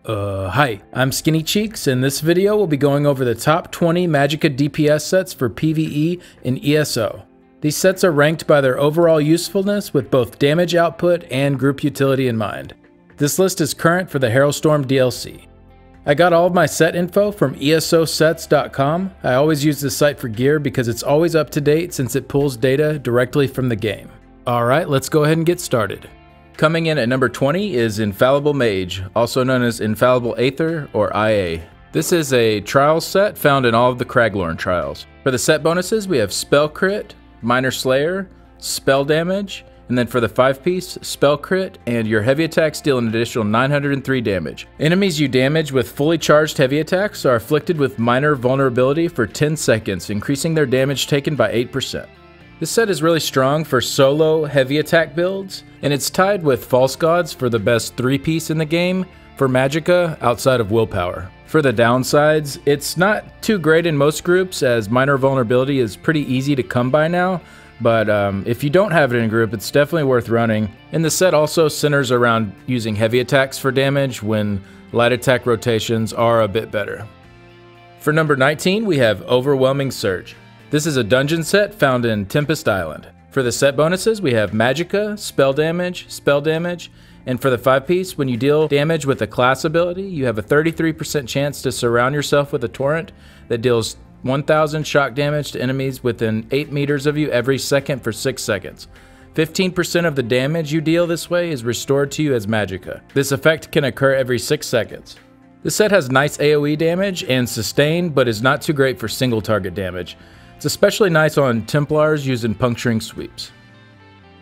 Hi, I'm Skinny Cheeks, and this video will be going over the top 20 Magicka DPS sets for PvE in ESO. These sets are ranked by their overall usefulness with both damage output and group utility in mind. This list is current for the Hailstorm DLC. I got all of my set info from ESOsets.com. I always use this site for gear because it's always up to date since it pulls data directly from the game. Alright, let's go ahead and get started. Coming in at number 20 is Infallible Mage, also known as Infallible Aether or IA. This is a trials set found in all of the Craglorn trials. For the set bonuses, we have Spell Crit, Minor Slayer, Spell Damage, and then for the 5-piece, Spell Crit, and your heavy attacks deal an additional 903 damage. Enemies you damage with fully charged heavy attacks are afflicted with minor vulnerability for 10 seconds, increasing their damage taken by 8%. This set is really strong for solo heavy attack builds, and it's tied with False Gods for the best 3-piece in the game for Magicka outside of Willpower. For the downsides, it's not too great in most groups as minor vulnerability is pretty easy to come by now, but if you don't have it in a group, it's definitely worth running. And the set also centers around using heavy attacks for damage when light attack rotations are a bit better. For number 19, we have Overwhelming Surge. This is a dungeon set found in Tempest Island. For the set bonuses, we have Magicka, Spell Damage, and for the 5-piece, when you deal damage with a class ability, you have a 33% chance to surround yourself with a torrent that deals 1,000 shock damage to enemies within 8 meters of you every second for 6 seconds. 15% of the damage you deal this way is restored to you as Magicka. This effect can occur every 6 seconds. This set has nice AoE damage and sustain, but is not too great for single target damage. It's especially nice on Templars using puncturing sweeps.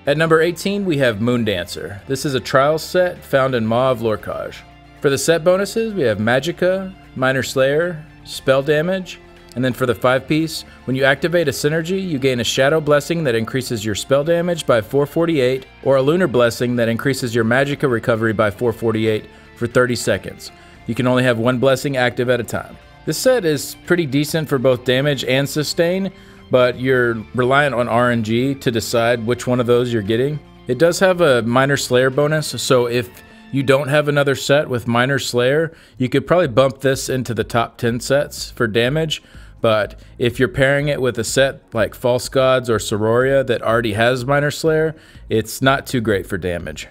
At number 18, we have Moondancer. This is a trials set found in Maw of Lorcage. For the set bonuses, we have Magicka, Minor Slayer, Spell Damage, and then for the 5-piece, when you activate a synergy, you gain a Shadow Blessing that increases your spell damage by 448, or a Lunar Blessing that increases your Magicka recovery by 448 for 30 seconds. You can only have one blessing active at a time. This set is pretty decent for both damage and sustain, but you're reliant on RNG to decide which one of those you're getting. It does have a Minor Slayer bonus, so if you don't have another set with Minor Slayer, you could probably bump this into the top 10 sets for damage, but if you're pairing it with a set like False Gods or SIRORIA that already has Minor Slayer, it's not too great for damage.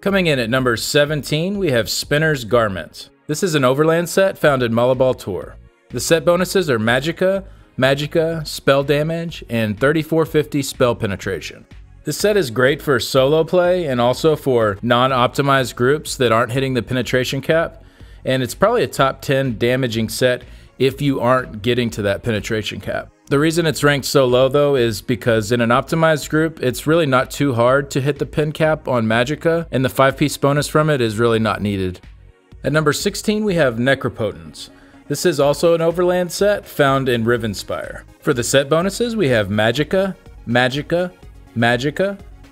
Coming in at number 17, we have Spinner's Garments. This is an overland set found in Malabal Tour. The set bonuses are Magicka, Spell Damage, and 3450 Spell Penetration. This set is great for solo play and also for non-optimized groups that aren't hitting the penetration cap, and it's probably a top 10 damaging set if you aren't getting to that penetration cap. The reason it's ranked so low though is because in an optimized group, it's really not too hard to hit the pen cap on Magicka, and the 5-piece bonus from it is really not needed. At number 16, we have Necropotence. This is also an overland set found in Rivenspire. For the set bonuses, we have Magicka,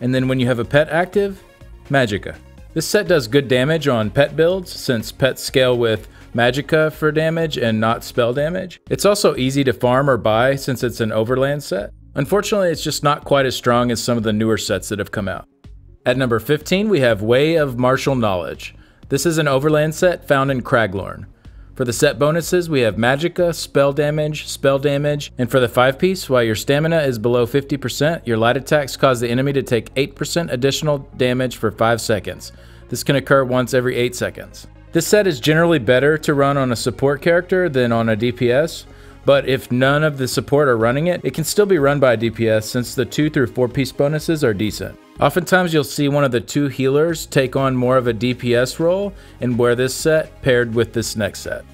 and then when you have a pet active, Magicka. This set does good damage on pet builds since pets scale with Magicka for damage and not spell damage. It's also easy to farm or buy since it's an overland set. Unfortunately, it's just not quite as strong as some of the newer sets that have come out. At number 15, we have Way of Martial Knowledge. This is an overland set found in Craglorn. For the set bonuses, we have Magicka, Spell Damage, and for the 5-piece, while your stamina is below 50%, your light attacks cause the enemy to take 8% additional damage for 5 seconds. This can occur once every 8 seconds. This set is generally better to run on a support character than on a DPS, but if none of the support are running it, it can still be run by a DPS since the 2 through 4-piece bonuses are decent. Oftentimes you'll see one of the 2 healers take on more of a DPS role and wear this set paired with this next set.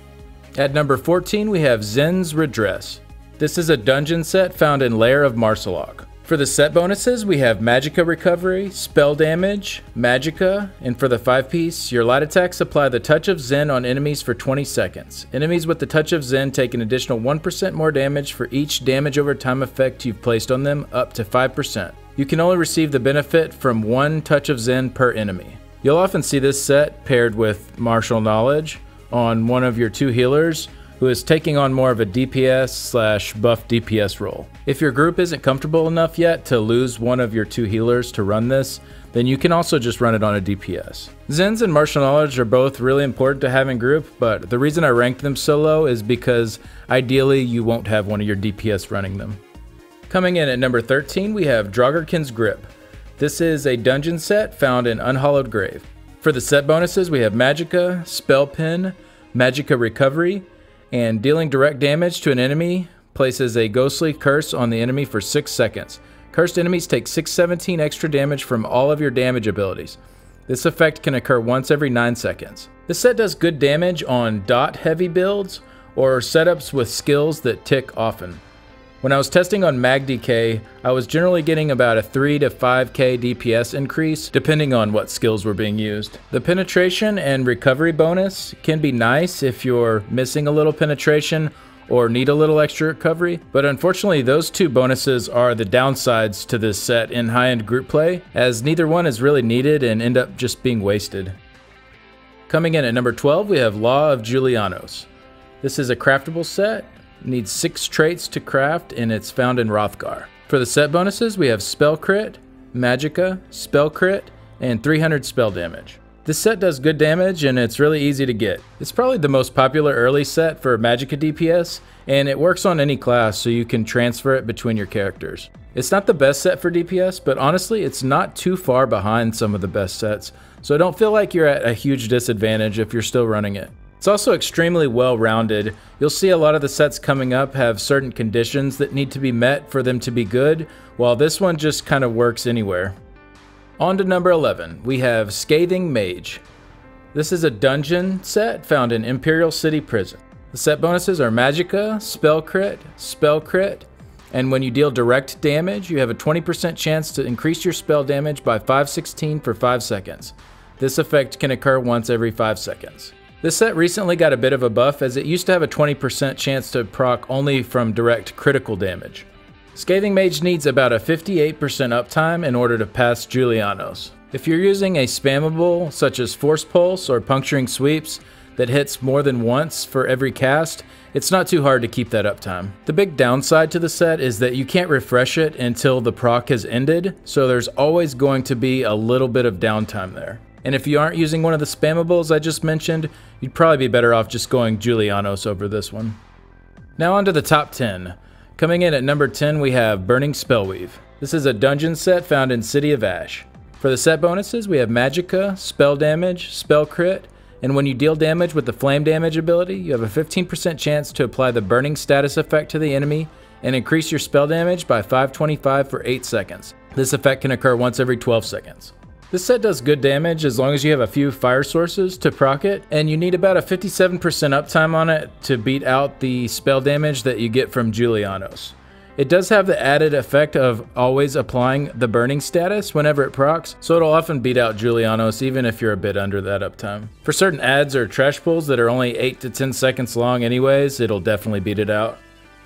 At number 14, we have Zen's Redress. This is a dungeon set found in Lair of Marsalok. For the set bonuses, we have Magicka Recovery, Spell Damage, Magicka, and for the 5-piece, your light attacks apply the Touch of Zen on enemies for 20 seconds. Enemies with the Touch of Zen take an additional 1% more damage for each damage over time effect you've placed on them, up to 5%. You can only receive the benefit from 1 Touch of Zen per enemy. You'll often see this set paired with Martial Knowledge on one of your 2 healers, who is taking on more of a DPS/buff DPS role. If your group isn't comfortable enough yet to lose one of your 2 healers to run this, then you can also just run it on a DPS. Zens and Martial Knowledge are both really important to have in group, but the reason I ranked them so low is because ideally you won't have one of your DPS running them. Coming in at number 13, we have DRAUGRKIN'S Grip. This is a dungeon set found in Unhallowed Grave. For the set bonuses, we have Magicka, Spell Pin, Magicka Recovery, and dealing direct damage to an enemy places a ghostly curse on the enemy for 6 seconds. Cursed enemies take 617 extra damage from all of your damage abilities. This effect can occur once every 9 seconds. This set does good damage on dot heavy builds or setups with skills that tick often. When I was testing on MagDK, I was generally getting about a 3 to 5k DPS increase depending on what skills were being used. The penetration and recovery bonus can be nice if you're missing a little penetration or need a little extra recovery, but unfortunately those 2 bonuses are the downsides to this set in high-end group play, as neither one is really needed and end up just being wasted. Coming in at number 12, we have Law of Julianos. This is a craftable set, needs 6 traits to craft, and it's found in Hrothgar. For the set bonuses, we have Spell Crit, Magicka, Spell Crit, and 300 spell damage. This set does good damage and it's really easy to get. It's probably the most popular early set for Magicka DPS, and it works on any class so you can transfer it between your characters. It's not the best set for DPS, but honestly it's not too far behind some of the best sets, so don't feel like you're at a huge disadvantage if you're still running it. It's also extremely well-rounded. You'll see a lot of the sets coming up have certain conditions that need to be met for them to be good, while this one just kind of works anywhere. On to number 11, we have Scathing Mage. This is a dungeon set found in Imperial City Prison. The set bonuses are Magicka, Spell Crit, and when you deal direct damage, you have a 20% chance to increase your spell damage by 516 for 5 seconds. This effect can occur once every 5 seconds. This set recently got a bit of a buff, as it used to have a 20% chance to proc only from direct critical damage. Scathing Mage needs about a 58% uptime in order to pass Julianos. If you're using a spammable such as Force Pulse or Puncturing Sweeps that hits more than once for every cast, it's not too hard to keep that uptime. The big downside to the set is that you can't refresh it until the proc has ended, so there's always going to be a little bit of downtime there. And if you aren't using one of the spammables I just mentioned, you'd probably be better off just going Julianos over this one. Now on to the top 10. Coming in at number 10, we have Burning Spellweave. This is a dungeon set found in City of Ash. For the set bonuses, we have Magicka, Spell Damage, Spell Crit, and when you deal damage with the Flame Damage ability, you have a 15% chance to apply the Burning status effect to the enemy and increase your spell damage by 525 for 8 seconds. This effect can occur once every 12 seconds. This set does good damage as long as you have a few fire sources to proc it, and you need about a 57% uptime on it to beat out the spell damage that you get from Julianos. It does have the added effect of always applying the burning status whenever it procs, so it'll often beat out Julianos even if you're a bit under that uptime. For certain adds or trash pulls that are only 8 to 10 seconds long anyways, it'll definitely beat it out.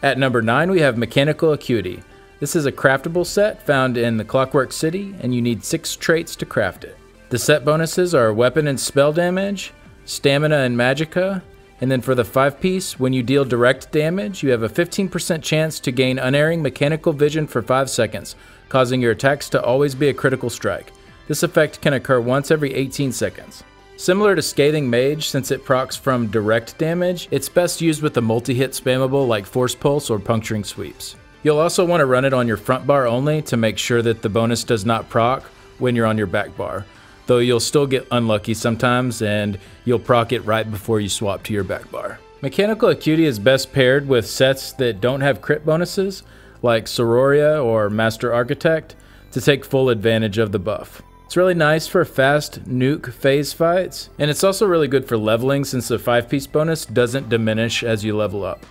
At number 9, we have Mechanical Acuity. This is a craftable set found in the Clockwork City, and you need 6 traits to craft it. The set bonuses are Weapon and Spell Damage, Stamina and Magicka, and then for the 5-piece, when you deal direct damage, you have a 15% chance to gain Unerring Mechanical Vision for 5 seconds, causing your attacks to always be a critical strike. This effect can occur once every 18 seconds. Similar to Scathing Mage, since it procs from direct damage, it's best used with a multi-hit spammable like Force Pulse or Puncturing Sweeps. You'll also want to run it on your front bar only to make sure that the bonus does not proc when you're on your back bar, though you'll still get unlucky sometimes and you'll proc it right before you swap to your back bar. Mechanical Acuity is best paired with sets that don't have crit bonuses like SIRORIA or Master Architect to take full advantage of the buff. It's really nice for fast nuke phase fights, and it's also really good for leveling since the 5-piece bonus doesn't diminish as you level up.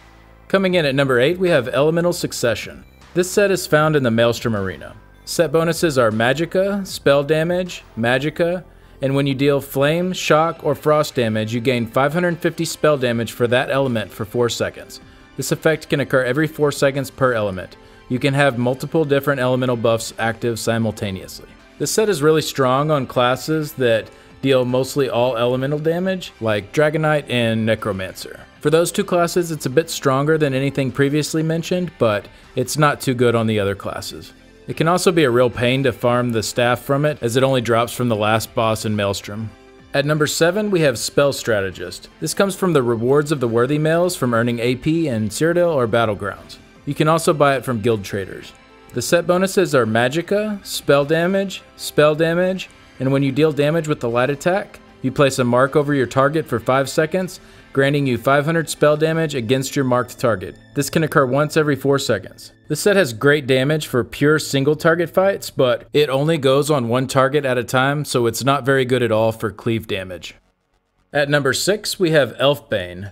Coming in at number 8, we have Elemental Succession. This set is found in the Maelstrom Arena. Set bonuses are Magicka, Spell Damage, Magicka, and when you deal Flame, Shock, or Frost damage, you gain 550 spell damage for that element for 4 seconds. This effect can occur every 4 seconds per element. You can have multiple different elemental buffs active simultaneously. This set is really strong on classes that deal mostly all elemental damage, like Dragonite and Necromancer. For those two classes, it's a bit stronger than anything previously mentioned, but it's not too good on the other classes. It can also be a real pain to farm the staff from it, as it only drops from the last boss in Maelstrom. At number 7, we have Spell Strategist. This comes from the rewards of the Worthy Males from earning AP in Cyrodiil or Battlegrounds. You can also buy it from guild traders. The set bonuses are Magicka, spell damage, and when you deal damage with the light attack, you place a mark over your target for 5 seconds, granting you 500 spell damage against your marked target. This can occur once every 4 seconds. This set has great damage for pure single target fights, but it only goes on one target at a time, so it's not very good at all for cleave damage. At number 6, we have BAne.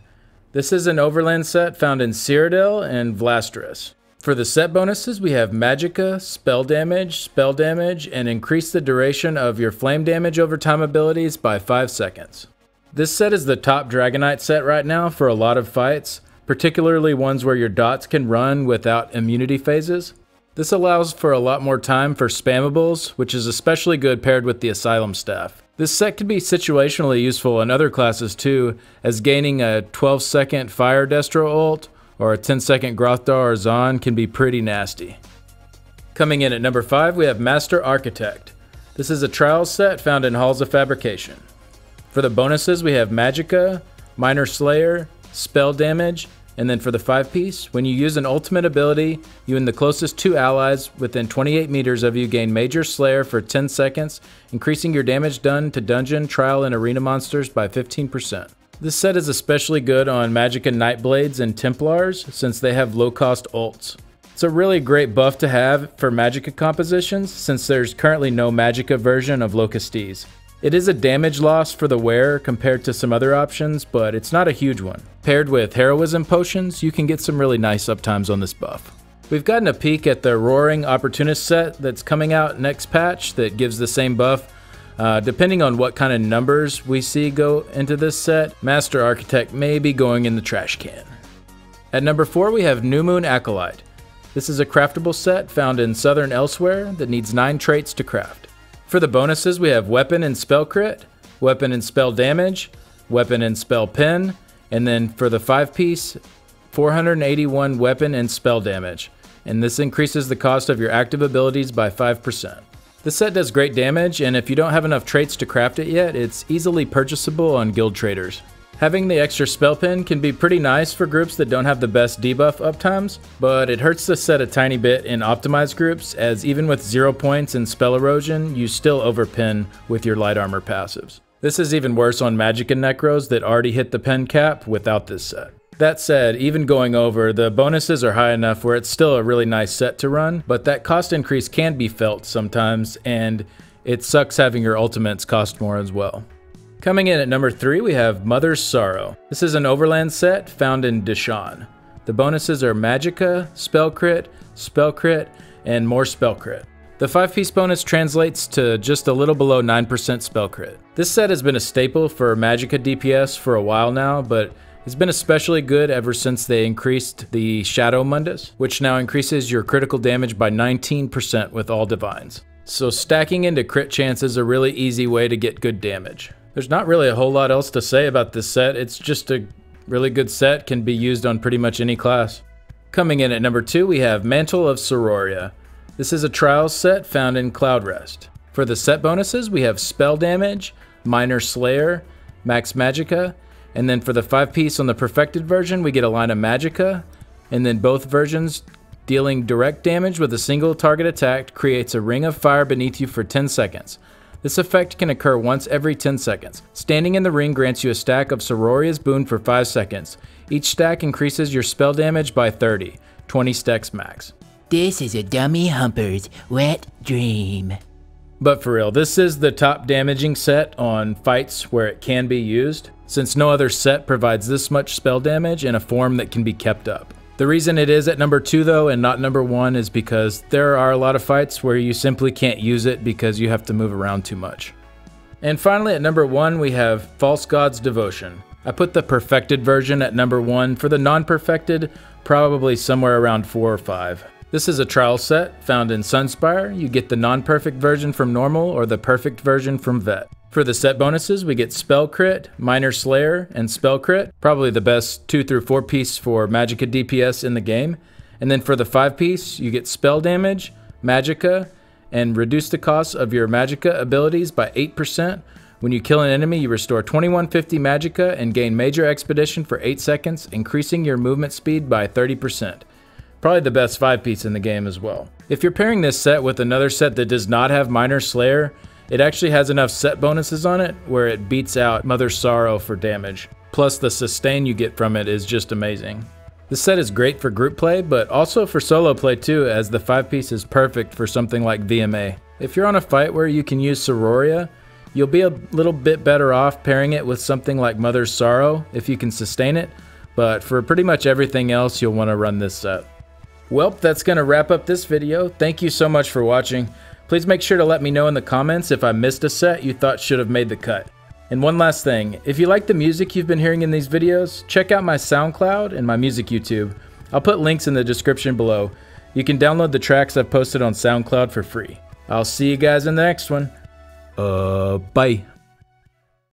This is an overland set found in Cyrodiil and Vlasteris. For the set bonuses, we have Magicka, spell damage, and increase the duration of your flame damage over time abilities by 5 seconds. This set is the top Dragonite set right now for a lot of fights, particularly ones where your dots can run without immunity phases. This allows for a lot more time for spammables, which is especially good paired with the Asylum staff. This set can be situationally useful in other classes too, as gaining a 12-second Fire Destro ult or a 10-second Grothdar or Zon can be pretty nasty. Coming in at number 5, we have Master Architect. This is a trials set found in Halls of Fabrication. For the bonuses, we have Magicka, Minor Slayer, spell damage, and then for the 5-piece, when you use an ultimate ability, you and the closest 2 allies within 28 meters of you gain Major Slayer for 10 seconds, increasing your damage done to dungeon, trial, and arena monsters by 15%. This set is especially good on Magicka Nightblades and Templars since they have low-cost ults. It's a really great buff to have for Magicka compositions since there's currently no Magicka version of Locustes. It is a damage loss for the wearer compared to some other options, but it's not a huge one. Paired with Heroism Potions, you can get some really nice uptimes on this buff. We've gotten a peek at the Roaring Opportunist set that's coming out next patch that gives the same buff. Depending on what kind of numbers we see go into this set, Master Architect may be going in the trash can. At number 4, we have New Moon Acolyte. This is a craftable set found in Southern Elsewhere that needs 9 traits to craft. For the bonuses, we have Weapon and Spell Crit, Weapon and Spell Damage, Weapon and Spell Pin, and then for the 5-piece, 481 Weapon and Spell Damage. And this increases the cost of your active abilities by 5%. This set does great damage, and if you don't have enough traits to craft it yet, it's easily purchasable on guild traders. Having the extra spell pin can be pretty nice for groups that don't have the best debuff uptimes, but it hurts the set a tiny bit in optimized groups, as even with 0 points in spell erosion, you still overpin with your light armor passives. This is even worse on Magicka Necros that already hit the pin cap without this set. That said, even going over, the bonuses are high enough where it's still a really nice set to run, but that cost increase can be felt sometimes, and it sucks having your ultimates cost more as well. Coming in at number 3, we have Mother's Sorrow. This is an overland set found in Deshaan. The bonuses are Magicka, Spell Crit, and more Spell Crit. The 5-piece bonus translates to just a little below 9% Spell Crit. This set has been a staple for Magicka DPS for a while now, but it's been especially good ever since they increased the Shadow Mundus, which now increases your critical damage by 19% with all divines. So stacking into crit chance is a really easy way to get good damage. There's not really a whole lot else to say about this set. It's just a really good set, can be used on pretty much any class. Coming in at number 2, we have Mantle of SIRORIA. This is a trials set found in Cloudrest. For the set bonuses, we have Spell Damage, Minor Slayer, Max Magicka, and then for the 5-piece on the perfected version, we get a line of Magicka, and then both versions dealing direct damage with a single target attack creates a ring of fire beneath you for 10 seconds. This effect can occur once every 10 seconds. Standing in the ring grants you a stack of SIRORIA's boon for 5 seconds. Each stack increases your spell damage by 30, 20 stacks max. This is a dummy humper's wet dream. But for real, this is the top damaging set on fights where it can be used, since no other set provides this much spell damage in a form that can be kept up. The reason it is at number 2 though and not number 1 is because there are a lot of fights where you simply can't use it because you have to move around too much. And finally at number 1 we have False God's Devotion. I put the perfected version at number 1, for the non-perfected probably somewhere around 4 or 5. This is a trial set found in Sunspire. You get the non-perfect version from normal or the perfect version from vet. For the set bonuses, we get Spell Crit, Minor Slayer, and Spell Crit. Probably the best 2 through 4 piece for Magicka DPS in the game. And then for the 5 piece, you get Spell Damage, Magicka, and reduce the cost of your Magicka abilities by 8%. When you kill an enemy, you restore 2150 Magicka and gain Major Expedition for 8 seconds, increasing your movement speed by 30%. Probably the best 5 piece in the game as well. If you're pairing this set with another set that does not have Minor Slayer, it actually has enough set bonuses on it where it beats out Mother's Sorrow for damage. Plus the sustain you get from it is just amazing. This set is great for group play, but also for solo play too, as the 5 piece is perfect for something like VMA. If you're on a fight where you can use SIRORIA, you'll be a little bit better off pairing it with something like Mother's Sorrow if you can sustain it, but for pretty much everything else you'll want to run this set. Well, that's going to wrap up this video. Thank you so much for watching. Please make sure to let me know in the comments if I missed a set you thought should have made the cut. And one last thing, if you like the music you've been hearing in these videos, check out my SoundCloud and my music YouTube. I'll put links in the description below. You can download the tracks I've posted on SoundCloud for free. I'll see you guys in the next one. Bye.